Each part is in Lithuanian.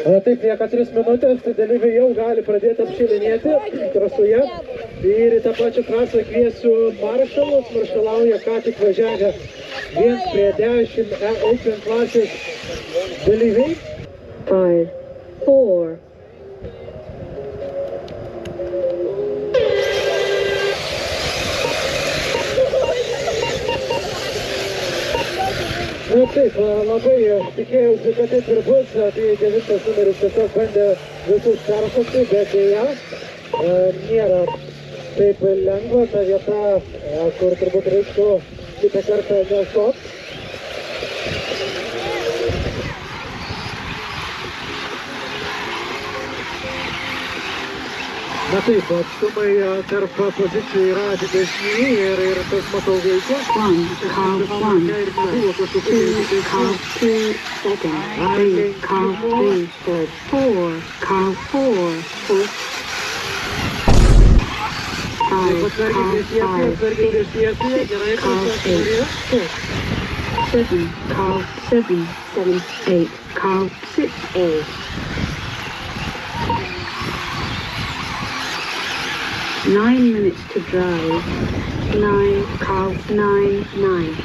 Taip, lieka 3 minutės, tai dalyviai jau gali pradėti apšilinėti trasoje. Ir į tą pačią trasą kviesiu maršalus. Maršalauja ką tik važiavę 1:10 Open klasės dalyviai. 5, 4. Na taip, labai tikėjausi, kad taip ir bus, tai 9 numeris tiesiog bandė visus peršokti, bet dėja nėra taip lengva ta vieta, kur turbūt reiktų kitą kartą nešot. Na taip, atstumai tarp pozicijų yra didesni ir tas matau veikia. 1, car 1, 2, car 2, second, 3, car 3, third, 4, car 4, fourth, 5, car 5, 6, car 8, 6, 7, car 7, 7, 8, car 6, 8. 9 minutes to drive. 9, car 9, 9.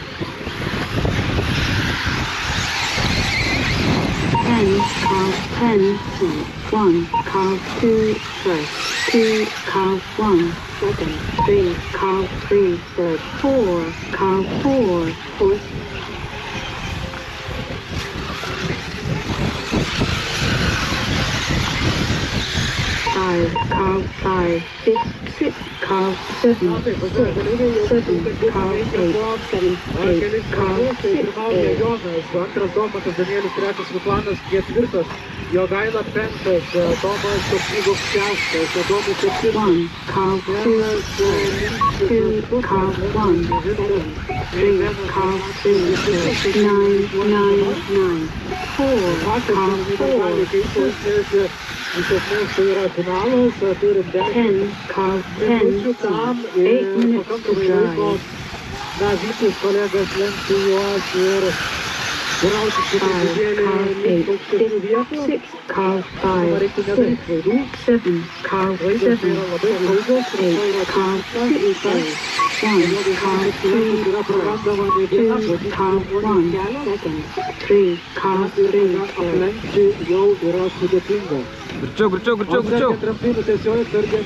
10, car 10, 10. 1, car 2, first. 2, car 1, second. 3, car 3, third. 4, car 4, fourth. 5, car 5, 6, 6, car 7, 6, 7, car 8, 7, 8, car 6, 8. Antras Domantas, Danielius trečias, Ruplanas ketvirtas, Jogaila penktas, Tomas Kopnygos šeštas, Adomas septintas. 1, car 2, 2, car 1, 3, car 2, 9, 9, 9, 4, car 4, Iš esmės tai yra finalas, turim 10, car 10, 8 minutes to drive. Na, visus kolegas lenkti juos ir geriausiai truputėlį link aukštesnių vietų. 6, car 5, 6, 7, car 7, 8, car 6, 1, car 3, 2, car 1, second, 3, car 3, Aplenkti jau yra sudėtinga. Greičiau. Atsargiai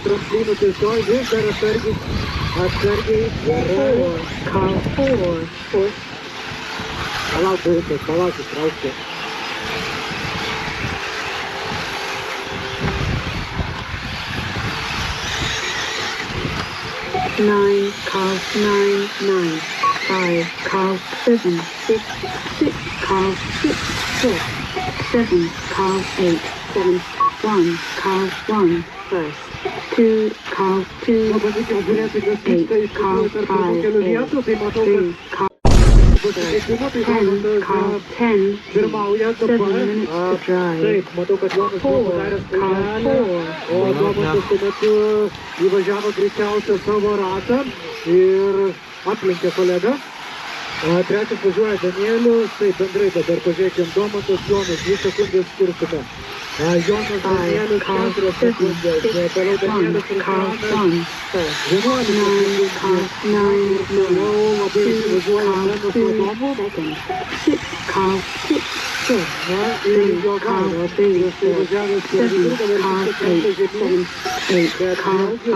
tramplynų tiesioj, vis dar atsargiai, gerai. 4, car 4, fourth, Palauk, traukti. Nine, car 9, 9, 5, car 7, 6, 6, car 6, 4, 7, car 8, 7, 1, car 1, first, 2, car 2, Pabandykim žiūrėti, kas vyksta iš tikrųjų tarp pirmų kelių vietų, tai matau, 3, kad car pasitikimo, tai 10, car 10, pirmauja 7 dabar. minutes to drive. Taip, matau, kad Jonas buvo 4, padaręs car klaidelių, 4, o Domantas tuo metu įvažiavo greičiausią savo ratą ir aplenkė kolegą. Trečias važiuoja Danielius, tai bendrai dabar pažiūrėkim, Domantas, Jonas, 2 sekundės skirtume. Jonas, Danielius, 4 sekundės, toliau Danielius ir Jonas. 11 sekundės, toliau labai važiuoja Jonas Adomu. 6, car 6, Na ir Jogaila, tai jisai važiavęs per vidurį, dabar viskas žemyn. 8, car 5,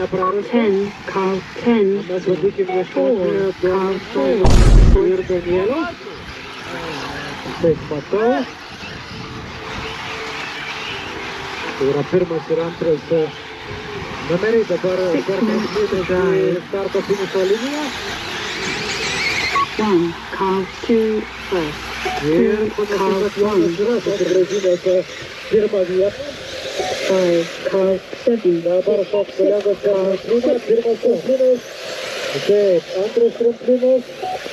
8, 10, car 10, Mes bandykim ieškoti 4, car 4, Domanto ir Danieliaus. Taip, matau. Tai yra pirmas ir antras numeriai, dabar kartais lygiai į starto finišo liniją. 1, car 2, first, Ir 2, panašu, car kad Jonas 1, yra susigrąžinęs pirmą vietą. 5, car 7, Dabar šoks kolegos tramplinas, pirmas tramplinas. Taip, antras tramplinas.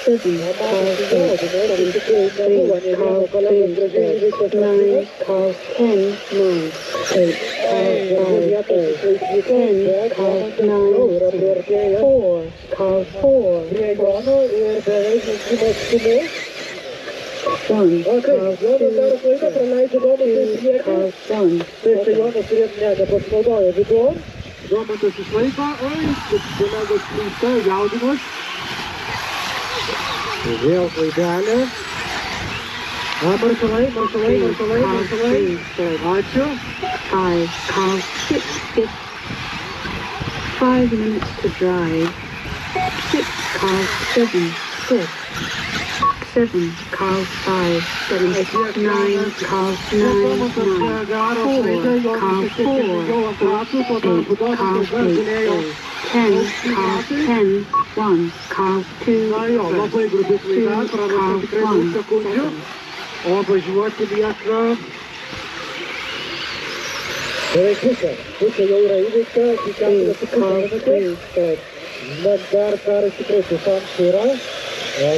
7, car 8, 7, 3, car 3, 9, car 10, 9, 8, car 5, 10, car 9, 4, car 4, Prie Jono ir beveik rinkimo stumu. one, Okay, calf Jonas daro two, klaidą, praleidžia Domantą į priekį. calf one, Taip, tai Jonas turėtų nepasinaudoja vidun. Domantas išlaiko, kolegos klysta, jaudimas. Vėl klaidelė. Maršalai. Ačiū. five, calf six, 5 minutes to drive, 6, calf 7, calf 5, 7, 9, calf 9, 9, 4, calf 4, 8, calf 8, 10, calf 10, 1, calf 2, Na jo, labai grubi klaida, prarasta tikrai daug sekundžių. O važiuoti lieka beveik pusė jau yra įveikta, iki 4,5 minutės. Bet dar karas tikrai tų šansų yra.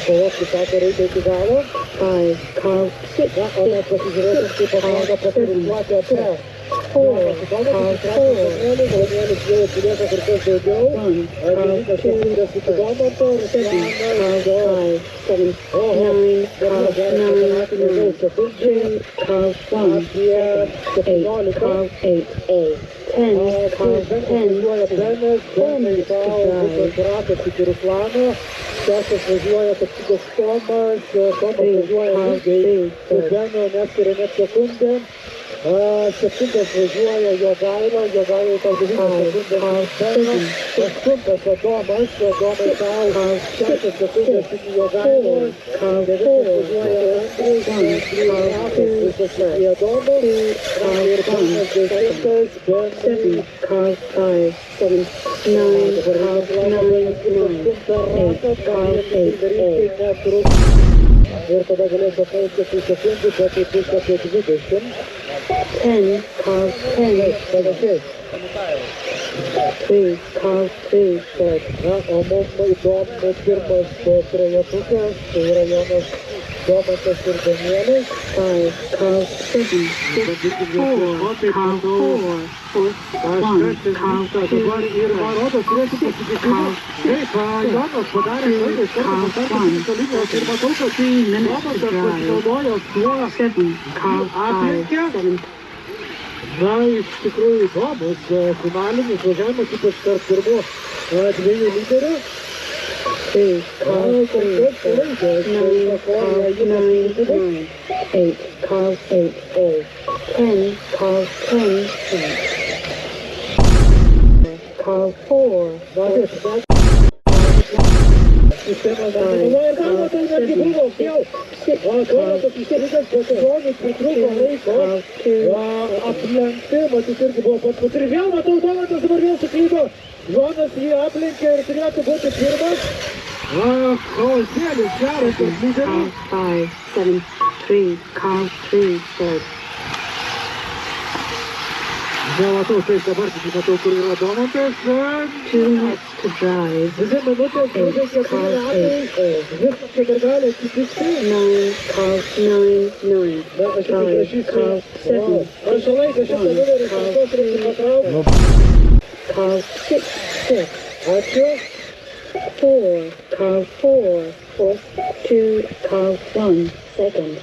Kovos kitą reikia iki galo. 5, calf 6, Na, o mes pasižiūrėsim, kaip komanda patarizuoti apie 4, calf 4, Danielius jau atsilieka kur kas daugiau. 1, calf 2, Sekundės iki Domanto, 7, calf 5, 7, 9, calf 9, 2, calf 1, apie 8, 17. calf 8, 10, calf 10, 4 minutes to drive, Ratas iki Ruslano, šeštas važiuoja Tapsikas Tomas važiuoja lygiai su Benu, neskiria net sekundę. Septintas važiuoja Jogaila tau 9 sekundės Beno, aštuntas Adomas tau 6 sekundės iki Jogailo, 9 važiuoja Andrius, 3 visas iki Adomas, ir Benas 10, Ben 7, calf 5, 7, 9, calf 9, 9, 8, calf 8, ir tada galės apausti 2 sekundžių, bet tai bus apie 20. 10, calf 10, Panašiai. 3, calf 3, Na, o mums įdomu pirmas trejetukas, tai yra Jonas, Domantas ir Danielis. 5, calf 7, 6, 4, calf 4, 1, calf 2, Dabar ir man rodos turėtų pasikeitimų. Taip, Jonas padarė klaidą, iš karto pastarkė šitą linijos ir matau, kad 3 minutes Domantas to drive, pasinaudojo tuo 7, calf 5, 7, Na, iš tikrųjų įdomus finalinis važiavimas, ypač tarp pirmų dviejų lyderių. 3, calf 3, Kas 9, calf 9, 9, 8, calf 8, 10, calf 10, calf 4, Sistema nedalyvauja, galima tai netgi buvo vėl. Domantas išsirikęs pasirodys, pritrūko laiko. Aplenkti, matyt, irgi buvo pats. Ir vėl matau, Domantas dabar vėl suklydo. Jonas jį aplenkė ir turėtų būti pirmas. Chaosėlis geras ir lyderis. calf 5, 7, 3, calf 3, 3. Nematau, taip dabar tik matau, kur yra Domantas. 2 minutes to drive, 2 minutės, 24 metai. Viskas dar gali atsitikti. 9, calf 9, 9, Dar aš drive, įprašysiu. calf 7, Prašalai, 10 numerį, kažkos reikia patraukti. calf 6, 6, Ačiū. 4, calf 4, 2, calf 1, second,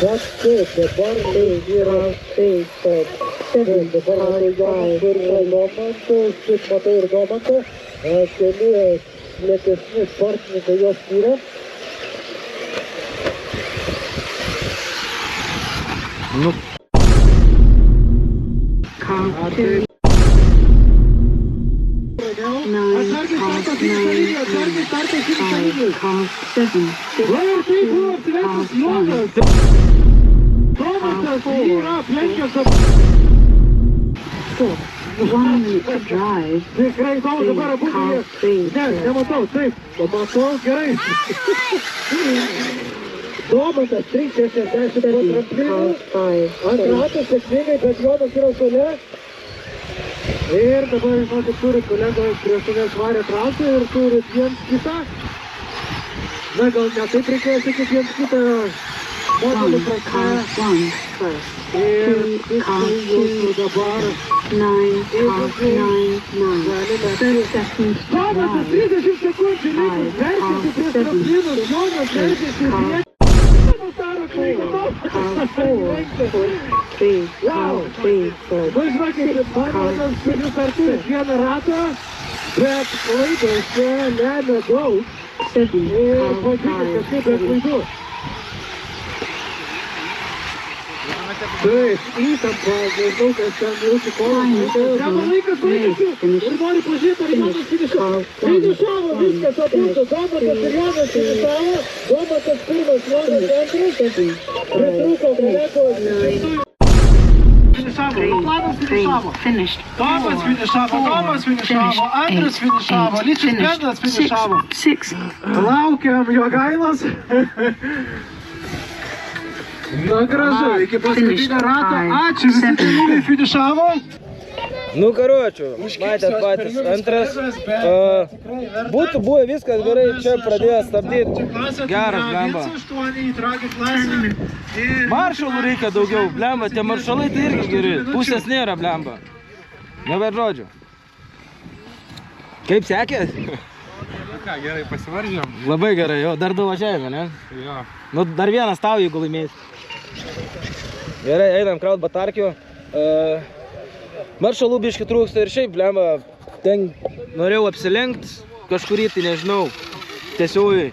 Bet taip, dabar yra. calf 3, third, 7, Dabar matau calf Jonas 5, ir Domantas, tik matau ir Domantą. Keli lėtesni sportininkai jos skyrė. calf 2, 9, calf 9, 5, calf 7, 6, Va ir tai buvo 2, apsivertus calf 1, Jonas. Domantas jį yra aplenkęs. 4, 1 minute to drive, Tikrai įdomu dabar abu. calf 3, Ne, nematau, taip. Matau, gerai. Domantas 3,60 po 7, tramplinų. calf 5, Ant 7, ratų sėkmingai, bet Jonas yra šalia. Ir dabar, žinokit, turi kolegos prie savęs varę trasą ir turi viens kitą. Na, gal ne taip reikėjo sakyti viens kitą modelį 1, prasme. calf 1, first, Ir 2, calf jūsų 2, dabar 9, half 9, 9. 30 seconds to Domantas, drive. 30 sekundžių likus, verčiasi prieš tramplynus, Jonas verčiasi į priekį. Daro klaidą. Half 4, push 3, half 3, push. Važiuokit, Domantas kuris artės vieną ratą, bet klaidos čia lemia daug. 7, Ir half pažiūrėkit, 5, kaip be 7. klaidų. Taip, įtampa, nežinau, kas ten jaučiu kovas. Gavo laikas, ir nori pažiūrėti, ar Jonas finišavo. Finišavo, viskas atrodo, Domantas ir Jonas finišavo. Domantas pirmas, Jonas antras. Pritrūko kolegos. Finišavo, Planas finišavo. Finished. Tomas finišavo, antras finišavo, Ličis Bendas finišavo. 6. Laukiam Jogailos. Na gražu, iki paskutinio rato. Ačiū, visi dalyviai finišavo. Nu, karočių, matėt patys, antras. Būtų buvę viskas gerai, čia pradėjo stabdyti. Geras, blemba. Maršalų reikia daugiau, blemba, tie maršalai tai irgi geri. Pusės nėra, blemba. Nebėt žodžių. Kaip sekė? Ką, gerai pasivaržėm? Labai gerai, jo, dar du važiavime, ne? Jo. Nu, dar vienas tau, jeigu laimės. Gerai, einam kraut batarkių. Maršalų biški trūksta ir šiaip, blemba, ten norėjau apsilenkt kažkurį, tai nežinau, tiesiog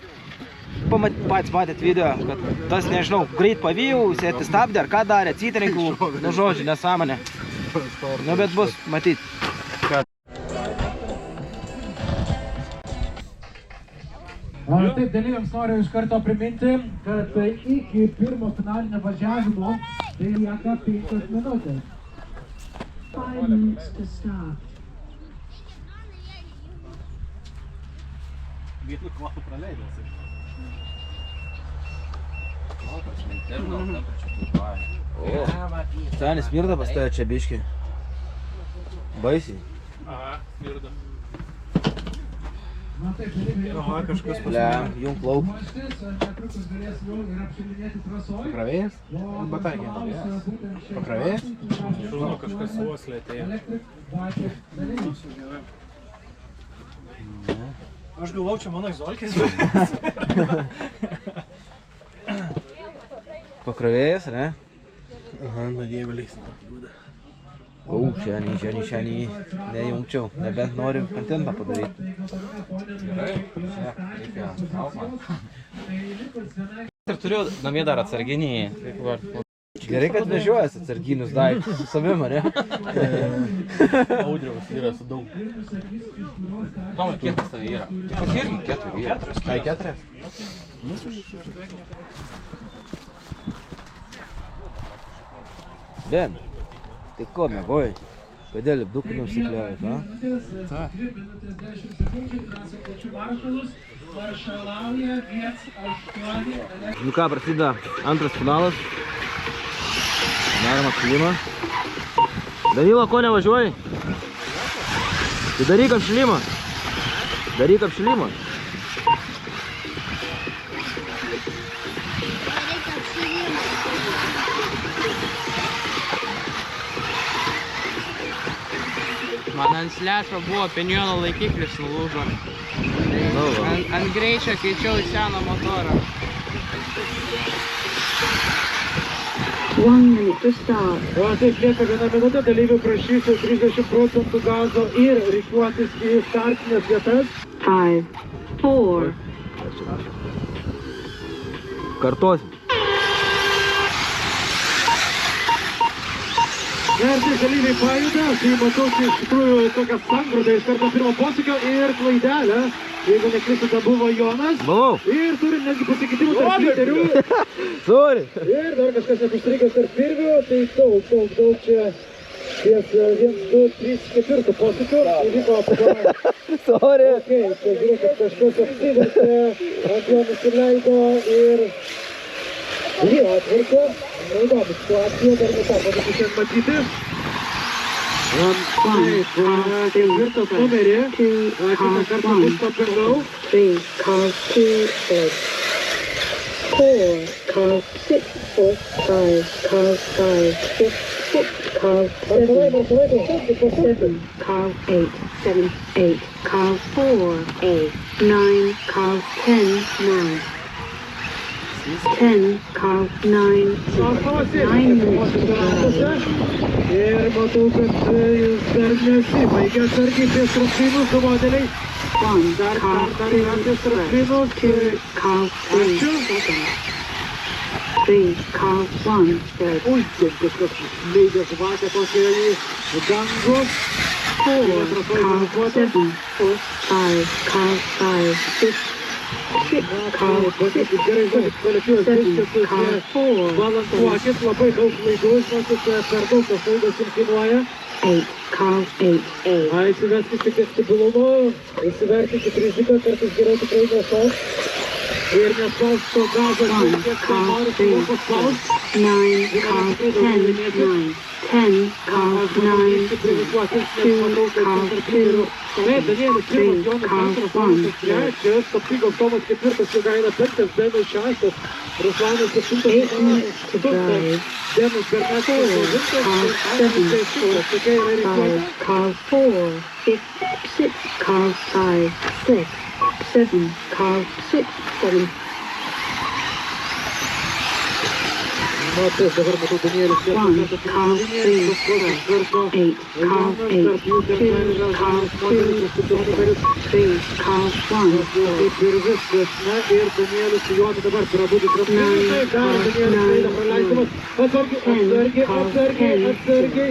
pats matėt video, kad tas, nežinau, greit pavijau, sėti stabdė, ar ką darė, atsitrenkau, nu žodžiu, nesąmonė. Nu, bet bus, matyt. Taip, dalyviams noriu iš karto priminti, kad iki pirmo finalinio važiavimo tai lieka 5 minutės. 5 minutes to start. Vietų kvapų praleidęs. Senis smirda pas tave čia biški. Baisiai. Aha, smirda. Na taip, dalyviai jau kažkas Blem, jung lauk. netrukus galės jau ir apšilinėti trasoj. Pakravėjas? Batarkė pakravėjas. Pakravėjas? Šūno kažkas uoslė atėjo. Aš galvau, čia mano izolkės. Pakrovėjas, ne? Aha, na dievelys. Šiandien nejungčiau, nebent noriu kontentą padaryti. Ir turiu namie dar atsarginį. Gerai, kad vežiojas atsarginius daiktus su savim, ne? Audriaus yra su daug. Tomai, kiek pas tave yra? Pas irgi 4 yra. Tai 4? Ben, tai ko mėgoji? Kodėl lipdukų neužsikliavęs, na? Nu ką, prasideda antras finalas. Darom apšilimą. Danilo, ko nevažiuoji? Tai daryk apšilimą. Daryk apšilimą. Man ant slešo buvo penjono laikiklis nulūžo. Ant greičio keičiau į seną motorą. 1 minute to start. O taip lieka 1 minutė, dalyvių prašysiu 30% gazo ir rikiuotis į startinės vietas. 5, 4, Kartosim. Ir tai dalyviai pajuda, tai matau, tai iš tikrųjų tokia sangrūda iš karto pirmo posūkio ir klaidelė. Jeigu neklystu, tai buvo Jonas. Buvau. Ir turim netgi pasikeitimų tarp lyderių. Sorry. Ir dar kažkas nepristrigęs tarp virvių, tai daug čia ties 1, 2, 3, 4 posūkių. Įvyko apagavimas. Sorry. Okei, čia žiūrėkit, kažkas apsivertė, ant jo nusileido ir jį atvirko. Neįdomi situacija, dar neteko šiandien matyti. Taip, ketvirtas numerį, kitą kartą bus papildau. 3, cars 2, push. 4, cars 6, push. 5, cars 5, 6, 6. Carl 7, 7, Carl 8, 7, 8, Carl 4, 8, 9, Carl 10, 9. 10, Carl 9, 9 minutes to drive. Ir matau, kad jis dar nesibaigė atsargiai prieš traukinius su modeliai. 1, Dar Carl yra 2, prieš traukinius. 2, Carl 3, second. 3, Carl 1, third. Ui, kiek kažkas leidė žvakę tokia į dangų. 4, Carl 7, 5, Carl 5, 6, 6, Carl 6, Gerai, žinokit, kolektyvas 7, viskas Carl 4, balansuokit, labai daug klaidų, žinokit, per daug tos klaidos jums kainuoja. 8, Carl 8, 8. Įsiveskit šiek tiek stabilumo, įsivertinkit riziką, kartais geriau tikrai nešaus. Ir nespaus to gazo, 1, kiek tai Carl nori, 3, tai paspaus. 9, Carl 10, 9, 10, Carl 9, 2, Carl 2, Taip, Danielis pirmas, Jonas 3, antras, Carl 1, Tomas trečias, Kapygos Tomas ketvirtas, Jogaila penktas, Benas šeštas, Ruslanas septintas, 8 minutes to drive. Denis Bernacas devintas, Carl 7, dešimtas, tokia yra 5, rikiuotė. Carl 4, 6, Carl 5, 6, 7, Carl 6, 7. Na taip, dabar matau Danielis 1, Carl 3, 8, Carl 8, 2, Carl 2, 3, Carl 1, Kaip ir viskas, na ir Danielis su Jonu dabar prabūdė trapinai, dar Danielis eina praleidimas, atsargiai,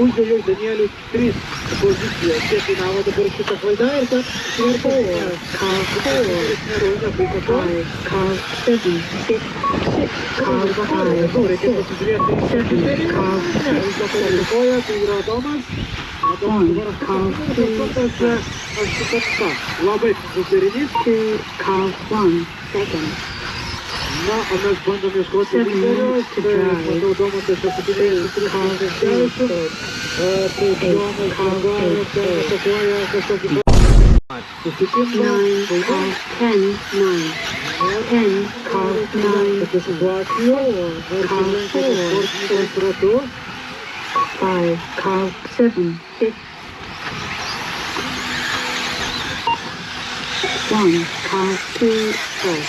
uždėjau Danielius 3 pozicijas, kiek kainavo dabar šitą klaidą ir ten svarbu, Carl 4, 5, Carl 7, 6, 6, Carl 5, reikia 6, pasižiūrėti į 7, Carl ne, vis dėlto nesukoja, tai yra Adomas. Adomas dabar aštuntas, labai susiderinys. 2, Carl 1, second. Na, o mes bandom ieškoti lyderio, tai matau Domantas šešutinėjus 360, taip Jonas Jogaila ten atakuoja kažkokį susitikimą, 9, Carl 10, 9, 10, Carl 9, tokia situacija, nors įlenkė sportininkos ratu, 5, Carl 7, 6, 1, Carl 2, 4,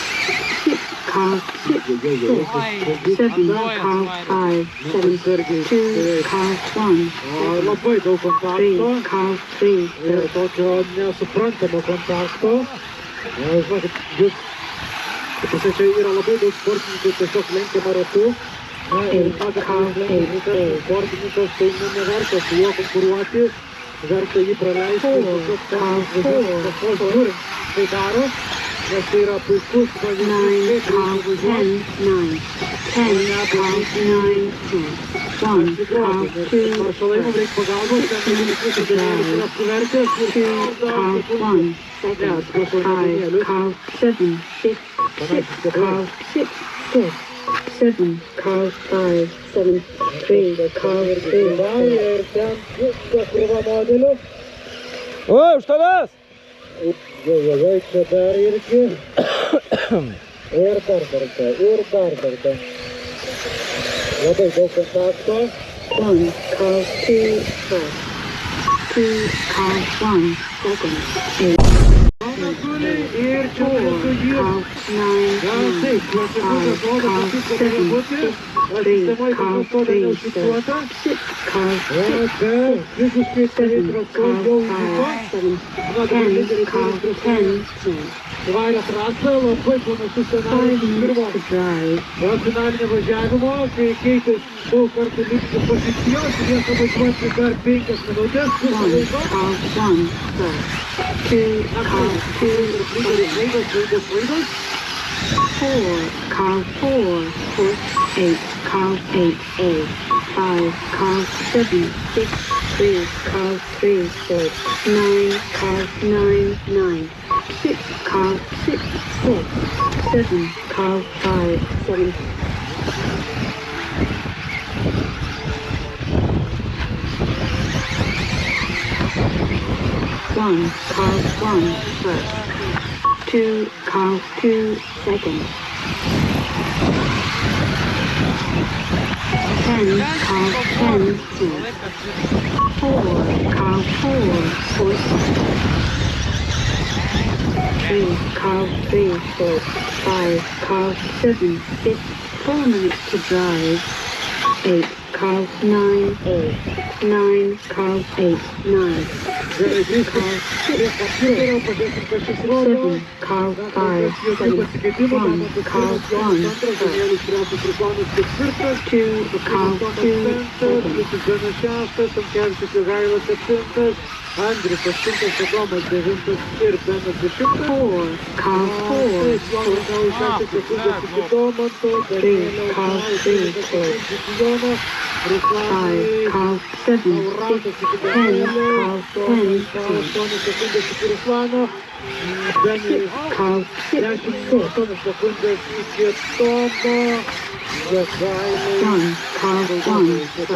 6, Carl 6, 6, 7, Carl 5, 7, 2, Carl 1, labai daug 3, kontakto. Carl 3, Ir tokio nesuprantamo kontakto. Žinokit, jūs, čia yra labai daug sportininkų tiesiog lenkiama ratu. Na ir sportininkas, tai neverta su juo konkuruoti, verta jį praleisti. Žiūrim, tai daro, nes tai yra puikus 9, Carl 10, 9, 10, Carl 9, 10, 1, Carl 2, Maršalai, mums reikia pagalbos, ten visų Danielis yra suvertęs. 2, Carl 1, second, 5, Carl 7, 6, 6, Carl 6, 6, 7, Carl 5, 7, 3, Carl 2, Ir ten viskas krūva modelių. O, už tavęs! Jau, čia dar irgi. Ir dar kartą. Labai daug kontakto. 1, Carl 2, first, 2, Carl 1, second, 8, Ir čia 4, turėtų jį. Carl 9, Na taip, čia sekundas rodo, kad taip galėjo būti. 3, Sistemoje Carl kažkas to 3, neužfiksuota. 6, Carl 6, Bet visiškai taip 7, trasos jau Carl įvyko. 5, 7, Na dabar 10, lyderiai Carl turi 10, 10. Svarę trasą, labai panašus 5 scenarijus pirmo. minutes to drive. Finalinio važiavimo, kai keitės daug kartų lygti pozicijos, lieka važiuoti dar 5 minutės, pusę 1, laiko. Carl 1, first, 2, Carl 2, Klaidos. 4, Carl 4, push, 8, Carl 8, A, 5, Carl 7, 6, 3, Carl 3, 4, 9, Carl 9, 9, 6, Carl 6, 6, 7, Carl 5, 7. One, Carl 1, first. 2, Carl 2, second. 10, Carl 4, horse. 3, Carl 3, horse. 5, Carl 7, 6, 4 minutes to drive. 8, Carl 9, 8, 9, Carl 8, 9. Gerai, grįžtam prie kompiuterio, pažiūrėsim, kas šis rodo. 7, Carl 5, Jokių 7, pasikeitimų, 1, Domantas Carl Jonas 1, antras, Danielius Trečias, Ruslanas ketvirtas, 2, Carl 2, penktas, Liutis Benas šeštas, Tamkevičius Jogailas septintas, Andrius aštuntas, Adomas devintas ir Benas dešimtas. 4, Carl 4, Jonas gavo 6 sekundės iki Domanto, Danieliaus Carl 12 3, sekundės iki Jono, 5, Ruslanui Carl 7, 6, 10, Carl 10, 8 sekundės iki Ruslano, Danielius Carl 6, 8 sekundės iki Tomo, Jogailai 1, Carl 1, bet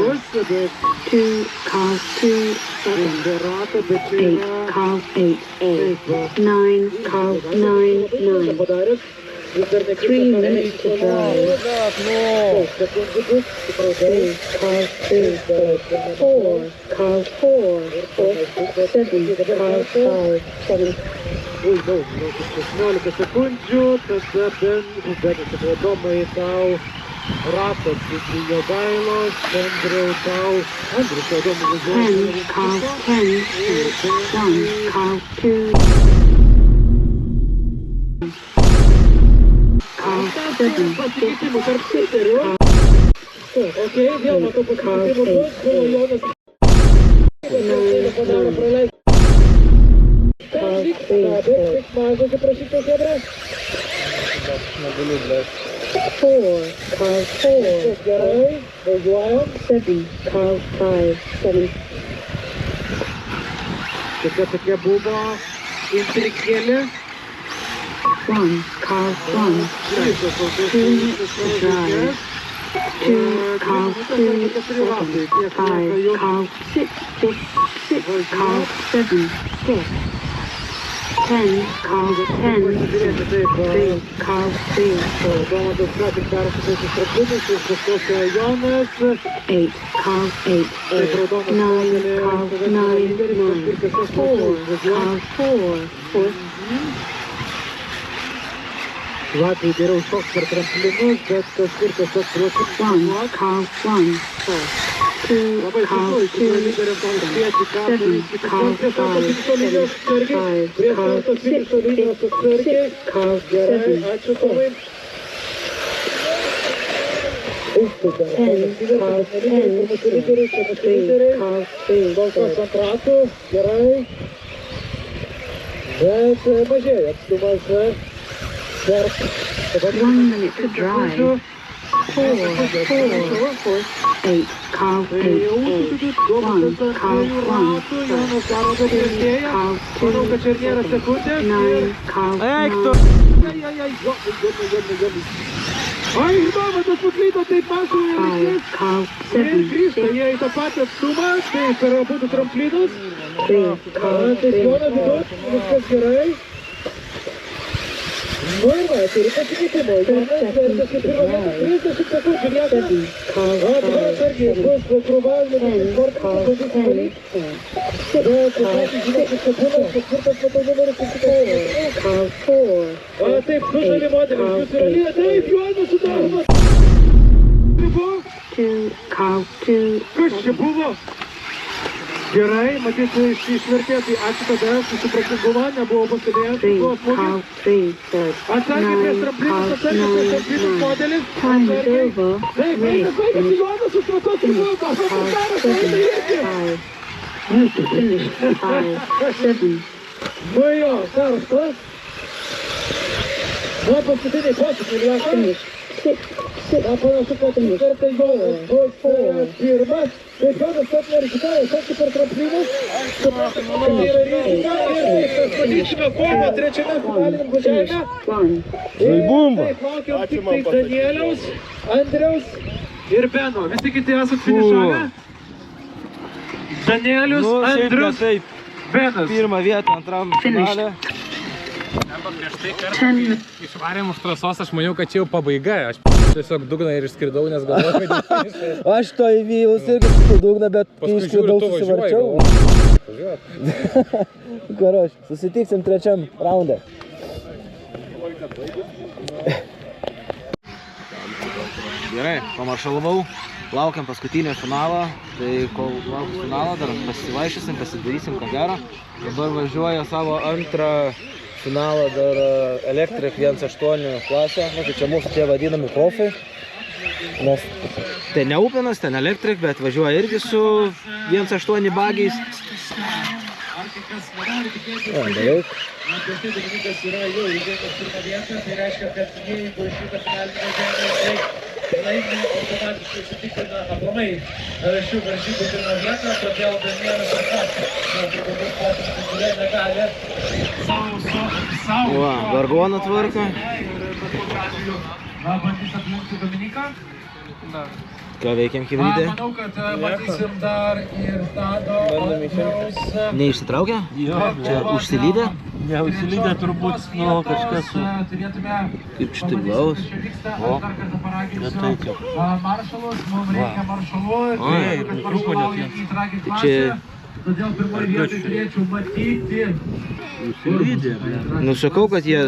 2, Carl 2, 7, Beratą, bet čia 8, yra Carl 8, 8, taip, 9, Carl 9, 9. padaręs, vis dar 3 minutes to drive. sekundžių bus, tikrai gerai. 3, Carl 3, 4, Carl 4, 7, Carl 5, 7. Ui, daug, 16 sekundžių, tada Benas, Adomai tau ratas iki Jogailos, Andriau tau, Andrius Adomai 10, Carl 10, 1, Carl 2, Carl 7, pasikeitimų tarp siterių. Okei, vėl matau pasikeitimų bus, buvo Jonas padaro praleistą. Carl 3, Tik mažas įprašytas Hebra. 4, Carl 4, Gerai, važiuojam. 7, Carl 5, 7. Tokia buvo intrigėlė. 1, Carl 1, 2 minutes to drive. 2, Carl 2, 7, 5, Carl 6, 6, Carl 7, 6. 10, Carl 10, 3, Carl 3, Domantas ką tik peršokęs iš trapinės, iš kažkokio Jonas. 8, Carl 8, 9, Carl 9, 9, 4, Carl 4, 4. Latviai geriau šoks per tramplinus, bet kažkur tiesiog priešas 1, Carl 1, 2, labai Carl sunku, iš 2, tikrųjų lyderiams gal spėti, ką 7, daryti. Carl Prie starto 5, finišo linijos 7, atsargiai. 5, Prie Carl starto 6, finišo linijos 6, atsargiai. Carl Gerai, 7, ačiū Tomai. 10, Carl 10, 3, Carl 3, Baltas ant ratų, gerai. Bet mažėja atstumas tarp 1 minute to drive. 4, 4, 8, Carl 8, 8, 1, Carl 1, 2, Carl 2, Manau, kad čia ir nėra sekundės. 9, Carl Eik 9. tu! Ai, Domantas paklydo, taip mažoje 5, reikės. Carl Ir 7, grįžta 6, jie į tą patį atstumą, tai per abudu tramplinus. 3, Carl Tai 3, Jonas vidus, viskas gerai. Nu ir va, turi pasikeitimą. Jonas vertėsi pirmą vietą 30 sekundžių lieka. 7, Carl Dabar 5, atsargiai bus krūvalginis sportas, bandys valyti. Bet patys žiūrėkit, kad būna ketvirtas fotonumeris susitaikymas. Carl 4, Taip, sužali modelis, jūs yra lyja. Taip, Jonas sudaromas. 2, Carl 2, Kas čia buvo? Gerai, matyt, išvertė, tai ačiū tada, susipratingumą, nebuvo pastebėjęs, 3, buvo Carl smūgis. 3, 3, Atsargiai prieš 9, tramplinus, Carl atsargiai prieš 9, tramplinus 9. modelis. Time is Atsargiai. over. Taip, Race baigėsi finished. Jonas su stratos pirmu, pasas Carl daras, 7, tai irgi. 5. Finished 5, 7. Nu jo, karštas. Na, paskutiniai posūkiai lieka. Finished 6, 6. Na, panašu, kad šį kartą Jonas bus pirmas. Taip, Jonas pat nerizikavo, šokti per tramplinus. Suprantama, kad tai yra rizika. Ir taip, mes matysime kovą trečiame finaliniam važiavime. Finished 1. Ir Bumba. taip, laukiam tik tai Danieliaus, Andriaus ir Beno. Visi kiti esat finišavę. Danielius, Nu, šiaip ne Andrius, taip. Benas. Pirmą vietą antram finale. Arba prieš tai 10 išvarėm už trasos, aš maniau, kad čia jau pabaiga. Aš tiesiog dugną ir išskridau, nes galvoju, kad... Aš to įvijus irgi su dugną, bet kai išskridau susivarčiau. Karoš, susitiksim trečiam raunde. Gerai, pamaršalavau, laukiam paskutinio finalo, tai kol laukiam finalo dar pasivaišysim, pasidarysim ką gero. Dabar važiuoja savo antrą finalą dar Electric 1.8 klasę, nu, tai čia mūsų tie vadinami profai. Nes tai ne Upinas, ten Electric, bet važiuoja irgi su 1.8 bagiais. Beveik. Dominykas yra jau įdėtas pirmą vietą, tai reiškia, kad jeigu šitą finalinį važiavimą laimi, automatiškai užsitikrina aplamai šių varžybų pirmą vietą, todėl Danielis Arkauskas, kurie negali savo Vargoną tvarko. bandys aplenkti Dominiką. Ką veikiam hibridai? Manau, kad matysim dar ir Tado Andriaus. Neišsitraukia? Čia užsilydę? Neužsilydę turbūt, nu, kažkas su... Kaip čia taip gaus? Maršalus, mums reikia maršalų. ir trūko net jiems. Čia... Todėl pirmoje vietoje turėčiau matyti. Nusakau, kad jie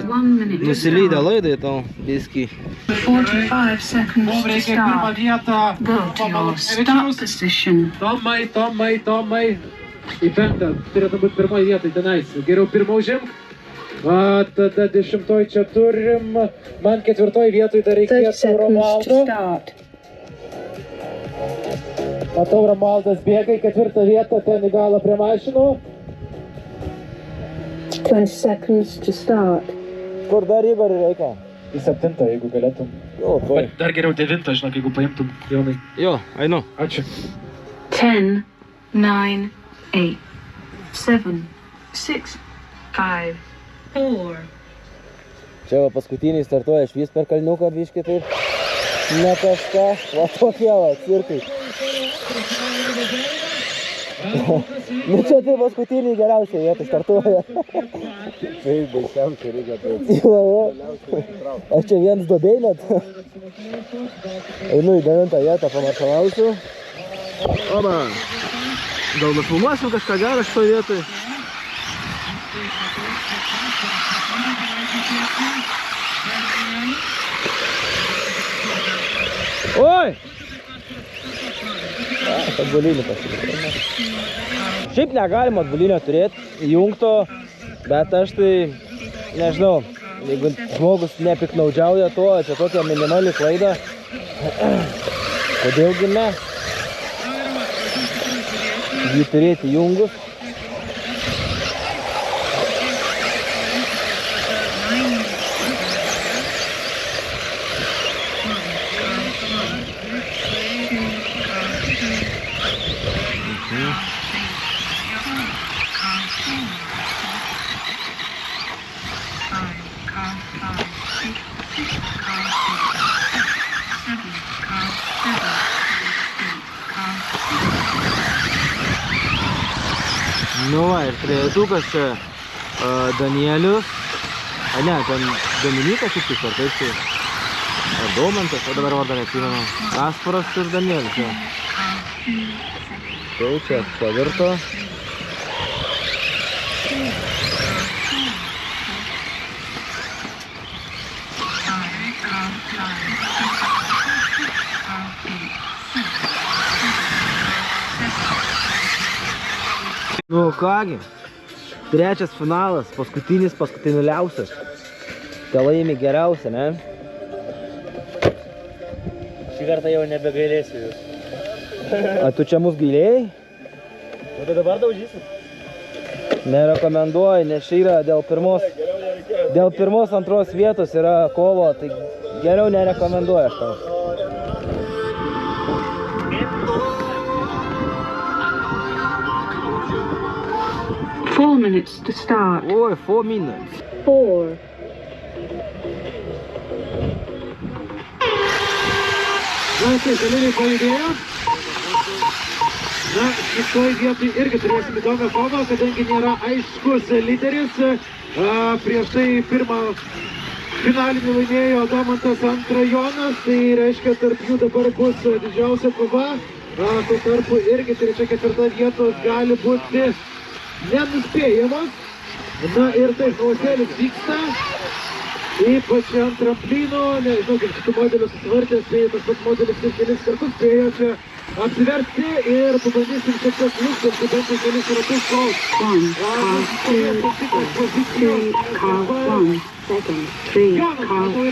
nusilydę laidai tau biskį. 45 seconds Mums to reikia pirmą start. vietą. Go to your start position. Tomai. Į penktą turėtų būti pirmoje vietoje tenais. Geriau pirmą užimk. Tada 10 čia turim. Man 4 vietoje dar 30 reikėtų seconds to Romualdo. start. Matau, Romualdas bėga į 4 vietą, ten į galą prie mašinų. 20 seconds to start. Kur dar Igorį reikia? Į 7, jeigu galėtum. Jo, tuoj. Dar geriau 9, žinok, jeigu paimtum, Jonai. Jo, einu. Ačiū. 10, 9, 8, 7, 6, 5, 4. Čia va paskutiniai startuoja švys per kalniuką biškį taip. Ne kažką, va tokie va, cirkai. Nu čia tai paskutiniai geriausiai vietą startuoja. Tai baisiausiai reikia taip. Jo. Aš čia viens duobėj net. Einu į 9 vietą, pamaršalausiu. Oba. Gal nufilmuosiu kažką gerą šitoj vietoj. Oi! Atbulinį pasitikrinę. Šiaip negalima atbulinio turėti, įjungto, bet aš tai, nežinau, jeigu žmogus nepiknaudžiauja tuo, čia tokia minimali klaida, kodėlgi ne? Jį turėti įjungus. Nu va, ir trejetukas čia Danielius, ne, ten Dominikas iš tik ar taip tai, ar Daumantas, o dabar vardą neatsimenu, Kasparas ir Danielius, jo. Tai čia pavirto. Nu kągi, trečias finalas, paskutiniliausias. Tai laimi geriausia, ne? Šį kartą jau nebegailėsiu jūs. A tu čia mus gailėjai? O tai dabar daužysim? Nerekomenduoju, nes čia yra dėl pirmos, antros vietos yra kovo, tai geriau nerekomenduoju aš tau. 4 minutes to start. Oi, 4 minutes. 4. Na, tai dalyviai pajudėjo. Na, šitoj vietoj irgi turėsim įdomią kovą, kadangi nėra aiškus lyderis. Prieš tai pirmą Finalinį laimėjo Domantas antrą Jonas, tai reiškia tarp jų dabar bus didžiausia kova. Tuo tarpu irgi trečia ketvirta vietos gali būti nenuspėjamos. Na ir taip, chaosėlis vyksta. Ypač ant tramplino, nežinau, kaip šitų modelių susitvartęs, tai tas pats modelis ir kelis kartus spėjo čia apsiversti ir pabandysim šiek tiek lūktelti, bent jau kelis ratus kol. 1, call 2, call 1, second, 3, call 4,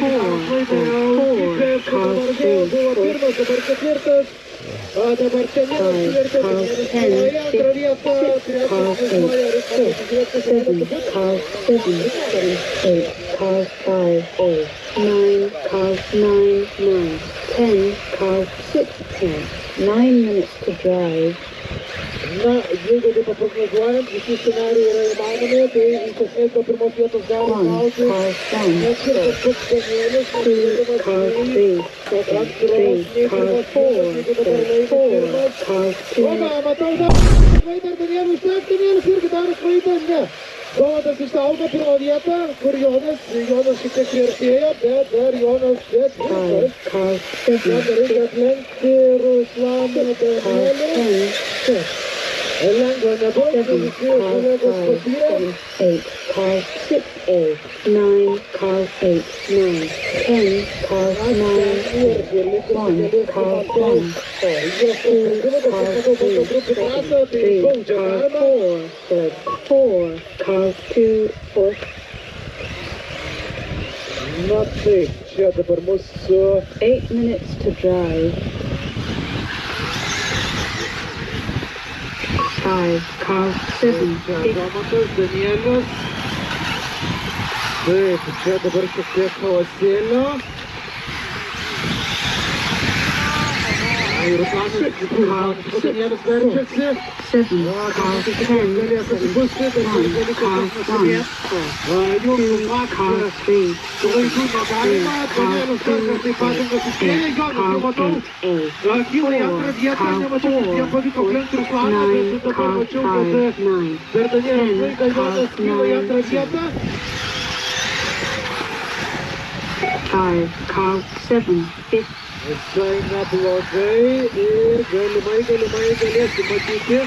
call 2, Buvo pirmas, dabar ketvirtas. Dabar čia vienas antrą vietą. call 5, 9, call 9, 10, call 6, 10. 9 minutes to drive. Na, jeigu taip paprognozuojant, visi scenarijai yra įmanomi, tai iš esmės nuo pirmos vietos gali 1, gauti call 1, net ir tas pats Danielis, 2, call 3, second, 3, call 4, third, 4, call 2. Matau, klaidą ir Danielius, taip, Danielis irgi daro klaidą, ne. Domantas išsaugo pirmą vietą, kur Jonas šiek tiek priartėjo, bet dar Jonas Call 7, dar reikia aplenkti Ruslaną Danielį. Lengva nebuvo, 7, visi kolegos patyrė. 8, call 6A, 9, call 8, 9, 10, call 9, 1, call 1, 2, call 3, 3, call 4, third, 4, call 2, fourth. Na taip, čia dabar mūsų 8 minutes to drive. 5, call 7, 6, Domantas, Danielius. Taip, čia dabar šiek tiek chaosėlio. Ruslanas, Danielius verčiasi. 7, call 10, Galės atsibusti, bet 1, gali call kažkas 1, pasimėti. Jums 2, call 3, klaidų negalima, Danielius kartais taip patingas suspėlė, Jonas jau matau. Kyla į antrą vietą, nemačiau, kad jiem pavyko aplenkti Ruslaną, bet dabar mačiau, kad per Danielius laiką Jonas kyla į antrą vietą. 5, call 7, 5, Visai neblogai ir galimai galėsi matyti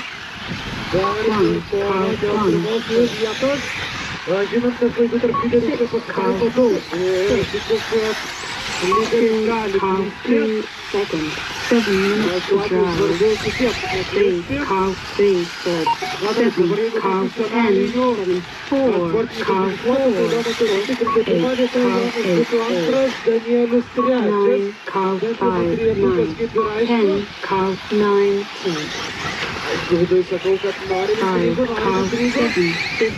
dar dėl pirmosios vietos. Žinant, kad klaidų tarp lyderių čia pasitaiko daug ir tikiu, kad lyderis gali klysti. 7 minutes to drive. 3, call 3, third, 7, call 10, 7, 4, call 4, 8, call 8, Danielius 9, call 5, 9, 10, call 9, 10. Vidui sakau, kad norime 5, call 7, 6,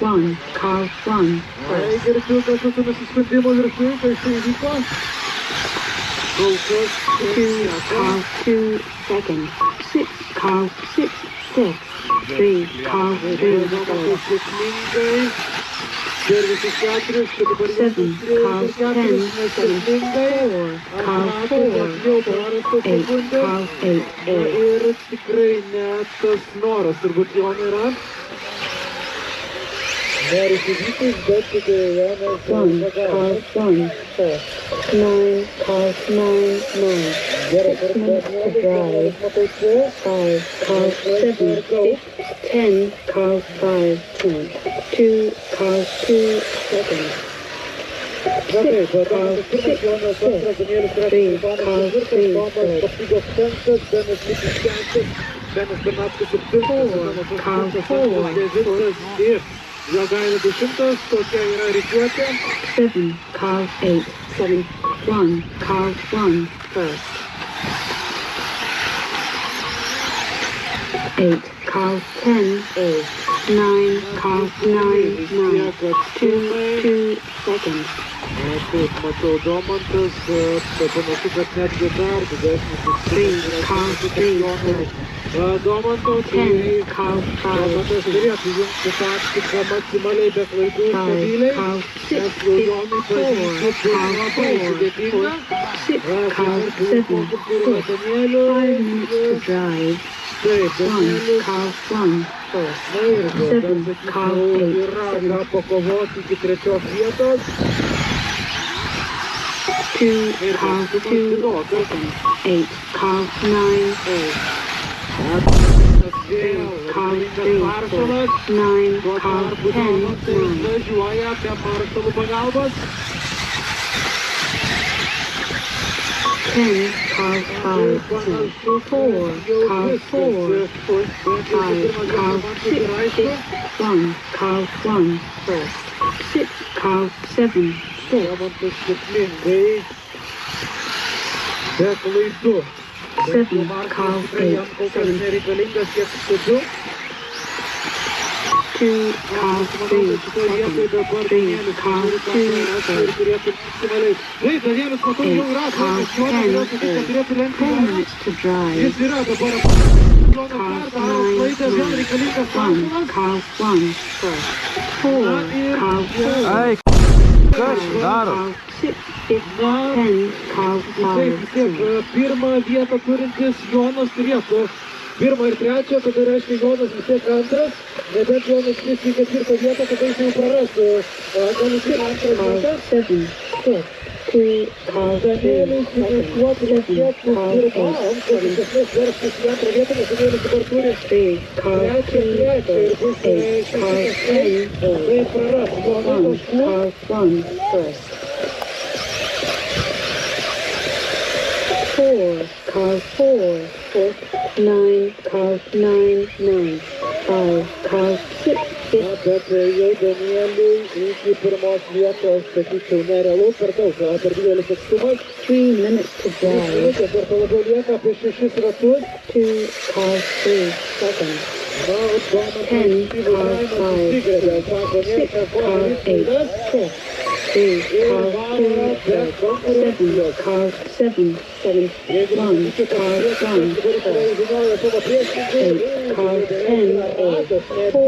1, call 1, first. Girdžiu kažkokių nusiskundimų viršui, kai tai įvyko. Kol kas 2, call 2, second, 6, call 6, 6, 3, call 2, third, sėkmingai. Ir visus keturis, čia dabar 7, call 10, 7, 4, call 4, 8, call 8, 8. Ir tikrai ne tas noras, turbūt jo nėra. Noris įvykus, bet tik Jonas 1, call 1, first, 9, call 9, 9, 6 minutes to drive, 5, call 7, 6, 10, call 5, 10, 2, call 2, second, 6, call 6, 6, 3, call 3, third, Benas Bernackas 7, call 4, 9 Jogaila 10, tokia yra rikiuotė. 7, call 8, 7, 1, call 1, first. 8, call 10, 8, 9, call 9, 9, 2, seconds. Taip, matau Domantas, panašu, kad netgi dar didesnis 3, call 3, Domanto, 10, call 5, Domantas turėtų jungti taktiką maksimaliai be klaidų ir 5, stabiliai, call 6, nes jau Jonui 4, pažįstu, call labai 4, sudėtinga. 6, call 7, 6, 5 minutes to drive. Taip, 1, Danielius call 1, first. Na ir dar 7, Carl sakyčiau, 8, yra 7, ką pakovoti iki 3 vietos. 2, Ir Carl 2, Dinokas. 8, Carl 9, Vėl Carl reikalingas 3, maršalas. 9, Tuo Carl tarpu 10, Domantas 9, važiuoja be maršalų pagalbos. 10, Carl 5, 4, Carl 4, 5, Carl 6, 1, Carl 1, first. 6, Carl 7, 4, Domantas sėkmingai be klaidų. 7, Carl 8, Kol kas 7, nereikalingas kiek skubiu. 2, Carl 3, Šitoje vietoje 2nd, dabar 3, Danielius Carl turi 2, tą ir turėtų maksimaliai. Taip, Danielius matau jau yra, Carl Jonas 10, turėtų lenkti 4 galą. minutes to drive. Jis yra dabar. Jonas Carl perdaro klaidą, vėl 9, reikalingas 1, maršalas. Carl 1, first. 4, Carl 4, Ai, kas daro? Carl 6, 10, Carl Taip, 5, taip, 2, pirmą vietą turintis Jonas turėtų. Pirmą ir trečią, tada reiškia Jonas vis tiek antras. Nebent Jonas kris į 4 vietą, tada jis jau praras. Galutinį antrą Carl vietą. 7, 6, 2, Carl 2, Danielius 7, investuoti reikėtų Carl pirmą, 8, antras iš esmės verštis į antrą vietą, nes Danielius dabar turi 3, Carl 2, trečią ir bus 8, Carl 10, tai praras. 1, Carl 1, first. 4, Carl 4, 9, Carl 9, 9, 5, Carl 6, Na, bet jau Danieliui iki pirmos vietos, sakyčiau, nerealu, per daug, per didelis atstumas. 3 minutes to drive. Minutės dar labiau lieka apie 6 ratus. 2, Carl 3, 2nd, Na, Domantas 10, įvažiavimas susigrėbė, sako, 6, niekas buvo Carl daryti 8, klaidas. 4, 3, Carl 2, 7, Carl 7, 7, Jeigu 1, nesakyčiau, kad Carl priešas 1, dabar įžinojo savo priešininkai, 8, Carl 10, 4,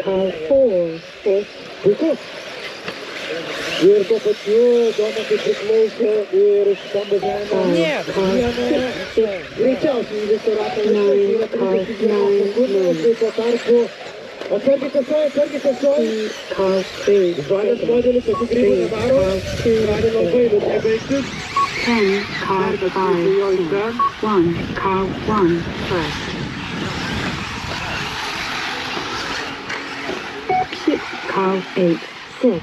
Carl 4, 4, puiku. Ir tuo pačiu Domantui priklauso ir šitam važiavimo greičiausiai viso rato laikas yra 31 sekundės, tai tuo tarpu atsargiai kasoja, 3, Carl 3, žalės modelis tokių greitį nedaro, gali labai liūdnai baigtis. 10, Carl 5, 1, Carl 1, first. 6, Carl 8, 6.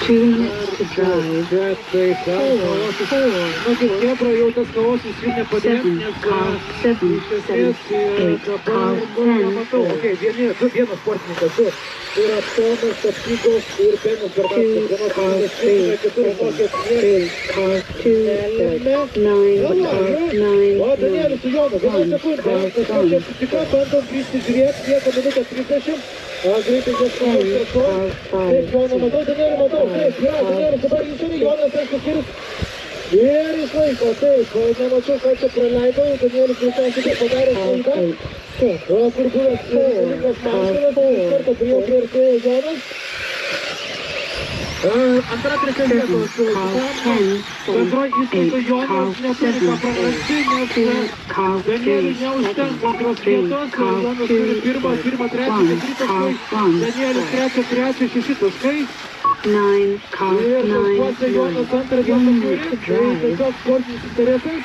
2 minutes to drive. Bet tai ką, 4, nu kaip Hebra jau tas chaosas jų nepadės, 7, nes Carl 7, iš esmės 7, 8, dabar Carl nematau. 10, Okay, vienas sportininkas, du. Tai yra Tomas Tapšykos ir Benas Bergauskas. 2, Vienas Carl sportininkas 3, kitur mokės 3, Carl 2, 9, Carl 9, O, Danielius su Jonu, 1 sekundę. Kažkokia susika, bandom grįžti žiūrėti, lieka minutė 30. Greitai ieškojom trasos. Taip, Joną matau, Danielių matau. Taip, yra, Danielius dabar išėmė, Jonas aišku skirs. Ir išlaiko, taip, nemačiau, ką čia praleidau, Danielius greičiausiai tai padarė klaidą. Kur buvęs reikalingas maršalas, iš karto prie jo priartėjo Jonas. Antra trečia vietos. Bendroj įskaitoj Jonas neturi ką prarasti, nes Danieliui neužtenka antros vietos. Jonas turi pirmą, trečią, 4 taškai. Danielius trečią, 6 taškai. 9, Carl Ir 9, taspuose Jonas 9. antrą vietą 1 turi. minute to Tai drive. tiesiog sportinis interesas.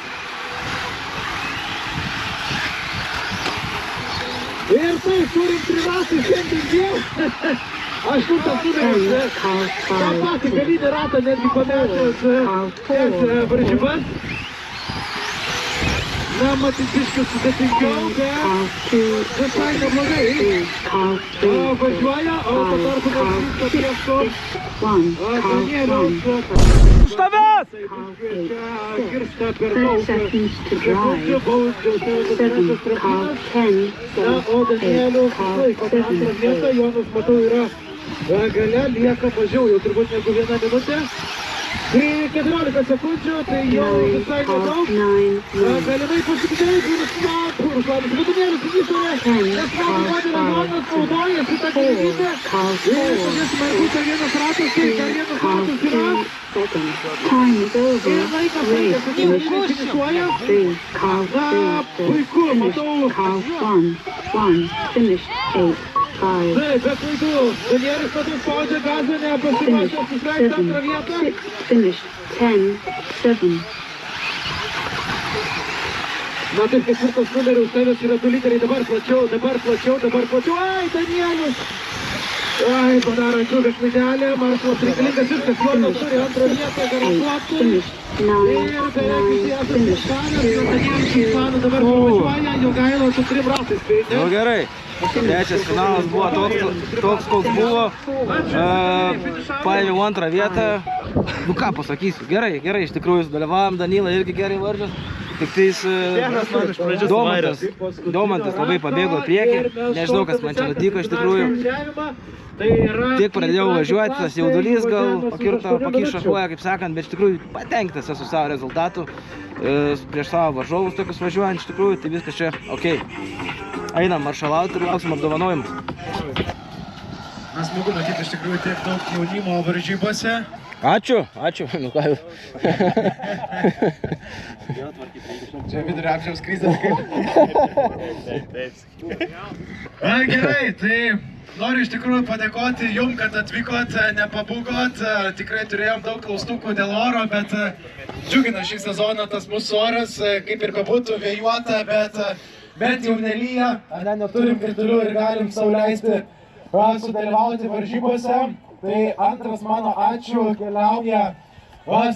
Ir tai turim privatų šiandien vėl. 8 numeris. Carl tą 5, patį galinį ratą netgi pametęs varžybas. Na, matyt, biškai sudėtingiau, bet Carl 2, visai neblogai. 3, Carl 3, Važiuoja, o tuo tarpu Carl grįžta 6, prieš to 1, Carl 1, Už tavęs! Kirsta per 30 daug seconds to sekundžių, drive. baudžiau 7, Carl 10, Na, 7, o Danielius 8, Carl laiko tą 7, antrą vietą, Jonas, matau, yra gale, lieka mažiau, jau turbūt negu 1 minutė. 14 sekundžių, tai jau 9, visai Carl nedaug. 9, 9. Galimai paskutiniai Ruslavas Vadinėlis į išorę, nes Jonas naudojasi tą galimybę. Carl Ir 4, pažiūrėsime, ar bus dar vienas ratas, tai dar vienas ratas yra. seconds. Time is over. Race finished. Finišuoja. 3, Carl 3, Puiku, matau. Carl 1, finished. 8, 5, Taip, be klaidų. Danielis matau spaudžia gazą, nepasiruošęs finished. susileisti 7, antrą vietą. 6, finished. 10, 7. Na taip, ketvirtas numeris, Taidas yra 2 lyderiai, dabar plačiau. Ai, Danielius! Ai, padaro džiugas klaidelė, Maršalas reikalingas viskas, Jonas turi antrą vietą, garantuotų. Finished. 9, Ir beveik visi esame 9, išmanęs, ir Danielius išmano dabar pravažiuoja, Jogaila su 3 ratais. Nu gerai. Trečias finalas buvo toks koks buvo. Paėmiau antrą vietą. Nu ką pasakysiu, gerai, iš tikrųjų dalyvavom, Danila irgi gerai varžas. Tik tais Domantas labai pabėgo į priekį, nežinau kas man čia nutiko iš tikrųjų. Tiek pradėjau važiuoti, tas jaudulys gal pakišo koją, kaip sakant, bet iš tikrųjų patenkintas esu savo rezultatų. Prieš savo varžovus tokius važiuojant, iš tikrųjų, tai viskas čia ok. Einam maršalauti ir lauksim apdovanojimų. Mes smagu matyti iš tikrųjų tiek daug jaunimo varžybose. Ačiū. Nu ką jau. Čia vidurio amžiaus krizės kaip. Gerai, tai noriu iš tikrųjų padėkoti jum, kad atvykot, nepabūgot. Tikrai turėjom daug klaustukų dėl oro, bet džiugina šį sezoną tas mūsų oras, kaip ir bebūtų vėjuota, bet jau nelyja, neturim kritulių ir galim sau leisti sudalyvauti varžybose. Tai antras mano ačiū keliauja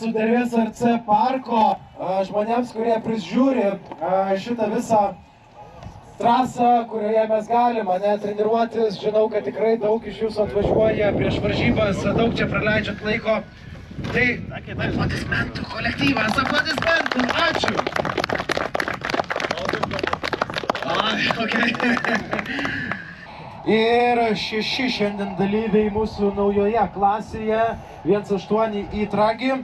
Sudervės RC parko žmonėms, kurie prižiūri šitą visą trasą, kurioje mes galime treniruotis. Žinau, kad tikrai daug iš jūsų atvažiuoja prieš varžybas, daug čia praleidžiat laiko. Tai aplodismentų kolektyvas, aplodismentų, ačiū! Okay. Ir 6 šiandien dalyviai mūsų naujoje klasėje 1-8 į Tragį.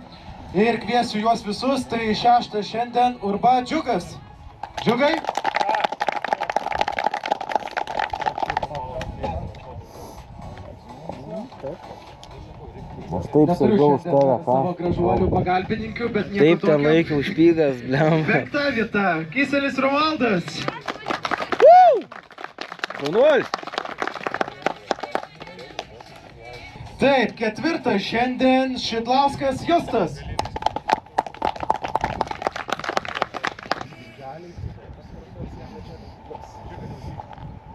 Ir kviesiu juos visus, tai 6 šiandien Urba Džiugas. Džiugai? Aš taip sargau už tave, ką? Savo gražuolių pagalbininkių, bet nieko taip ten tokio. laikiau užpygas, blem. 5 vieta, Kyselis Romaldas. Šaunuolis. Taip, 4 šiandien Šidlauskas Justas.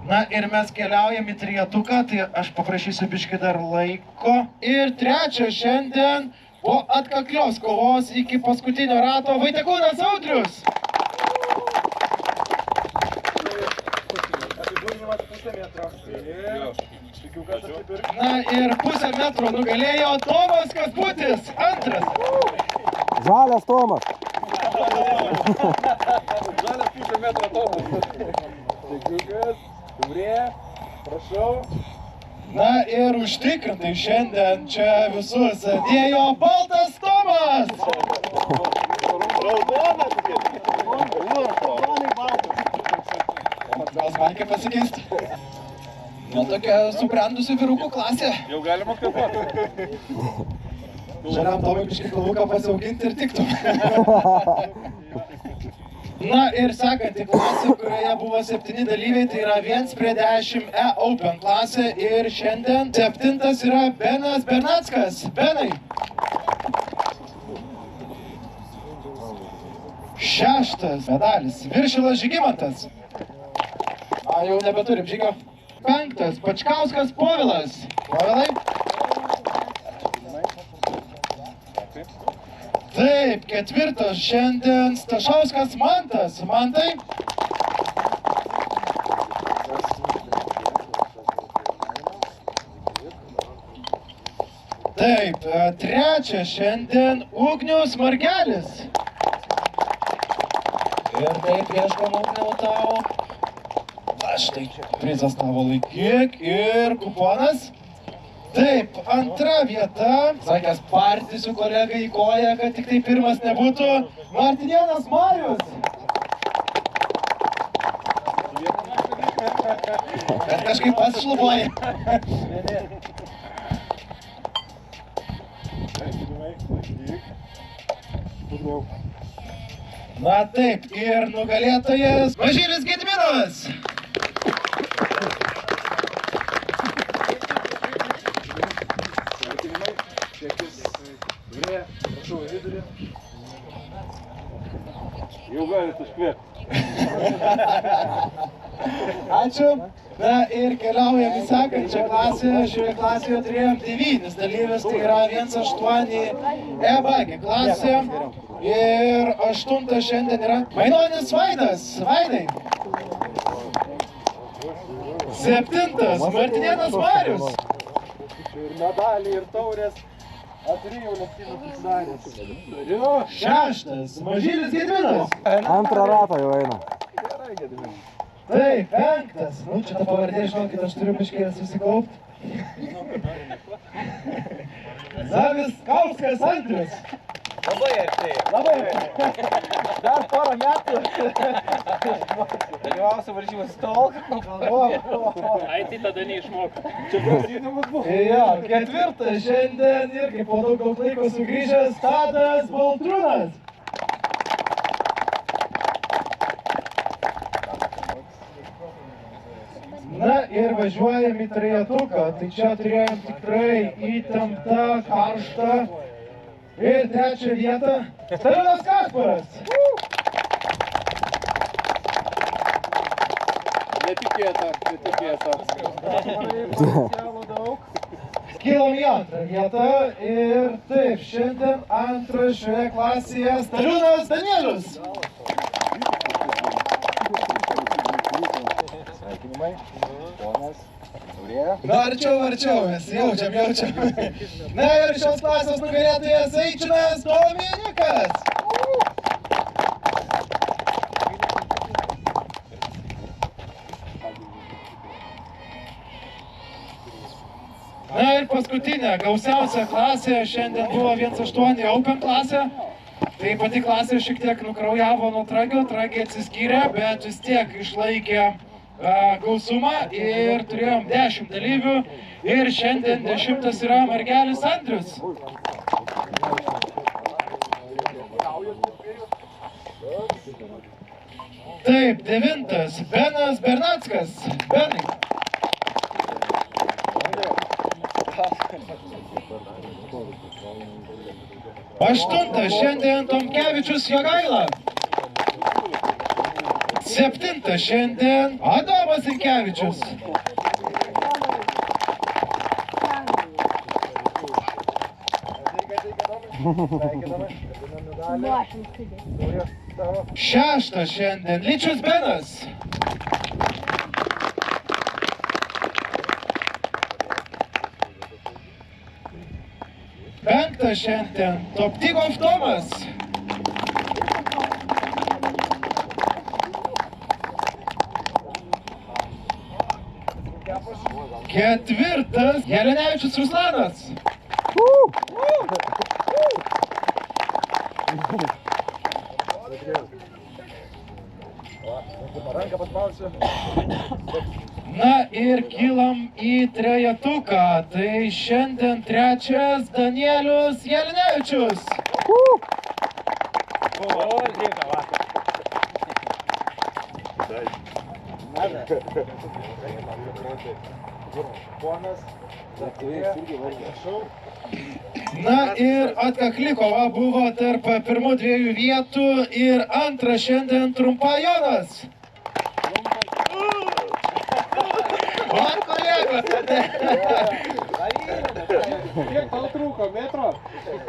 Na ir mes keliaujam į trijetuką, tai aš paprašysiu biškį dar laiko. Ir 3 šiandien po atkaklios kovos iki paskutinio rato Vaitekūnas Audrius. Na ir pusę metro nugalėjo Tomas Kasputis, antras. Žalias Tomas. Žalias pusę metro Tomas. Dėkiukas, Dumrė, prašau. Na ir užtikrintai šiandien čia visus dėjo Baltas Tomas. Raudonas. Gal smarkiai pasikeisti? Na tokia subrendusi vyrukų klasė. Jau galima kvėpuoti. Žaliam Tomui biškį klauką pasiauginti ir tiktų. Na ir sekanti klasė, kurioje buvo 7 dalyviai, tai yra 1:10 E-Open klasė. Ir šiandien 7 yra Benas Bernackas. Benai. 6 medalis Viršilas Žygimantas. Jau nebeturim žygio. 5 Pačkauskas Povilas. Povilai. Taip, 4 šiandien Stašauskas Mantas. Mantai. Taip, 3 šiandien Ugnius Margelis. Ir taip ieškom Ugniau tau. Štai prizas tavo laikyk ir kuponas. Taip, 2 vieta. Sakęs, partysiu kolegą į koją, kad tik tai pirmas nebūtų. Martinėnas Marius. Bet kažkaip pats šlubuoja. Na taip, ir nugalėtojas Mažylis Gediminas. Jau galit užkvėpti. Ačiū. Na ir keliaujam į sekančią klasę. Šioje klasėje turėjom 9 dalyvius, tai yra 1-8 E-B klasė. Ir 8 šiandien yra Mainonis Vaidas. Vaidai. 7 Martinėnas Marius. Ir medaliai, ir taurės. Aturėjau lenktynių susidaręs. 6 Mažylis Gediminas. Antrą ratą jau eina. Taip, 5. Nu, čia tą pavardė, žinokit, aš turiu biškį susikaupt. Zavis Kauskas Andrius. Labai artėja. Labai arti. Dar porą metų. Dalyvausiu varžybas tol. Ai, tai tada neišmokau. Čia prasidėjimas buvo. Jo, 4 šiandien irgi po daug laiko sugrįžęs Tadas Baltrūnas. Na ir važiuojam į trejetuką, tai čia turėjom tikrai įtemptą, karštą. Ir 3 vietą Stalinas Kasparas. Netikėta. Kilom į 2 vietą ir taip, šiandien 2 šioje klasėje Stalinas Danielius. Sveikinimai. Ponas. Taurė. Na, arčiau, mes jaučiam. Na ir šios klasės nugalėtojas Eičinas Dominikas. Na ir paskutinė, gausiausia klasė šiandien buvo 1-8 Open klasė. Tai pati klasė šiek tiek nukraujavo nuo Tragio, Tragė atsiskyrė, bet vis tiek išlaikė gausumą ir turėjom 10 dalyvių ir šiandien 10 yra Margelis Andrius. Taip, 9 Benas Bernackas. Benai. 8 šiandien Tomkevičius Jogaila. 7 šiandien Adomas Zinkevičius. 6 šiandien Ličius Benas. 5 šiandien Toptigov Tomas. 4 Jelenevičius Ruslanas. Na ir kylam į trejetuką. Tai šiandien 3 Danielius Jelenevičius. Na ir atkakli kova buvo tarp pirmų 2 vietų ir 2 šiandien Trumpa Jonas. Man kolegos. Kiek tau trūko, metro?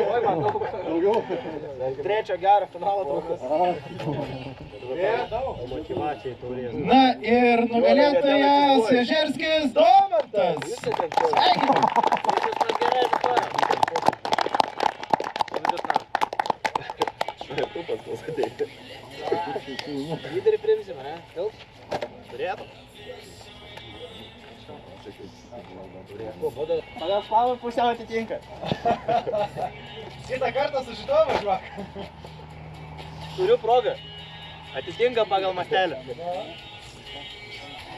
Oi, man daugiau. 3 gerą finalą trūkas. Na ir nugalėtojas Ježerskis Domantas. Lyderį priimsim, ne? Tilp? Turėtų? Pagal spalvą pusiau atitinka. Kitą kartą su šituo važiuok. Turiu progą. Atitinka pagal mastelį.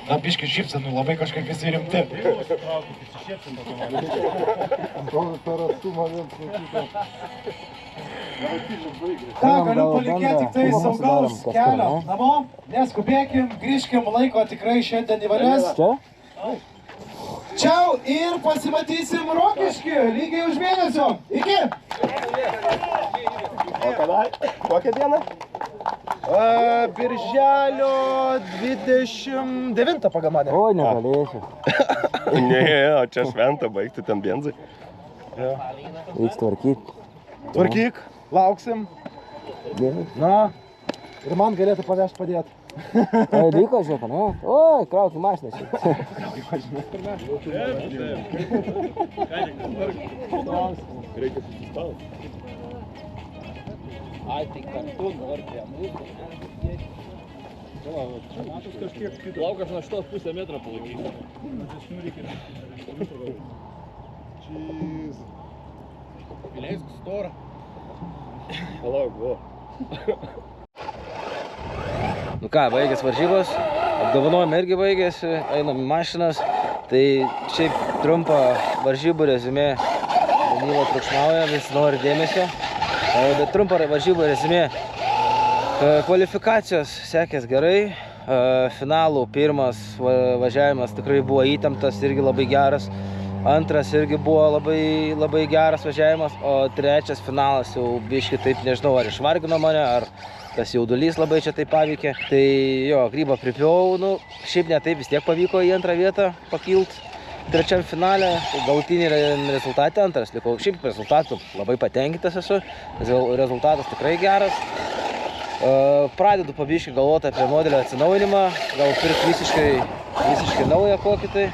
Na, biški šypsenų, labai kažkaip visi rimti. Ką, galiu palinkėti tik tai saugaus kelio namo, neskubėkim, grįžkim, laiko tikrai šiandien į valias. Čiau ir pasimatysim Rokišky, lygiai už mėnesio. Iki! O kada? Kokią dieną? Birželio 29 pagal mane. Oi, negalėsiu. Ne, o čia šventą baigti ten benzai. Reiks tvarkyti. Tvarkyk, lauksim. Na, ir man galėtų pavešti padėti. Ai, liko žiūrėk, ne? Oi, kraukį mašiną čia. Reikia susistauti. Ai, tai kartu nori prie mūsų. Laukas nuo 8,5 metro palaikyti. Įleisk storą. Palauk, buvo. Nu ką, baigės varžybos, apdovanojimai irgi baigėsi, einam į mašinas. Tai šiaip trumpą varžybų rezumė. Danilo triukšmauja, visi nori dėmesio. Bet trumpą varžybų rezumė. Kvalifikacijos sekės gerai. Finalų pirmas važiavimas tikrai buvo įtemptas, irgi labai geras. Antras irgi buvo labai geras važiavimas. O trečias finalas jau biški taip nežinau, ar išvargino mane, ar tas jaudulys labai čia taip paveikė. Tai jo, grybą pripjau, nu, šiaip ne taip vis tiek pavyko į antrą vietą pakilt. Trečiam finale, galutinį rezultatą antras likau. Šiaip rezultatų labai patenkintas esu, rezultatas tikrai geras. Pradedu pabiškai galvoti apie modelio atsinaujinimą, gal pirkti visiškai naują kokį tai.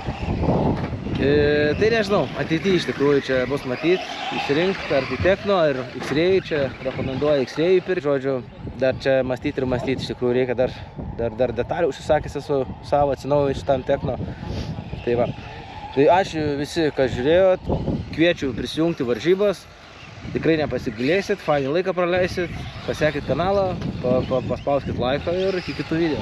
Tai nežinau, ateityje iš tikrųjų čia bus matyti, išsirinkti ar tai Tekno, ar X-Ray, čia rekomenduoju X-Ray pirkti, žodžiu, dar čia mąstyti ir mąstyti, iš tikrųjų reikia dar detalių užsisakęs esu savo atsinaujinti šitam Tekno. Tai va. Tai ačiū visi, kas žiūrėjot, kviečiu prisijungti varžybas, tikrai nepasigilėsit, fainį laiką praleisit, pasiekit kanalą, paspauskit laiką ir iki kitų video.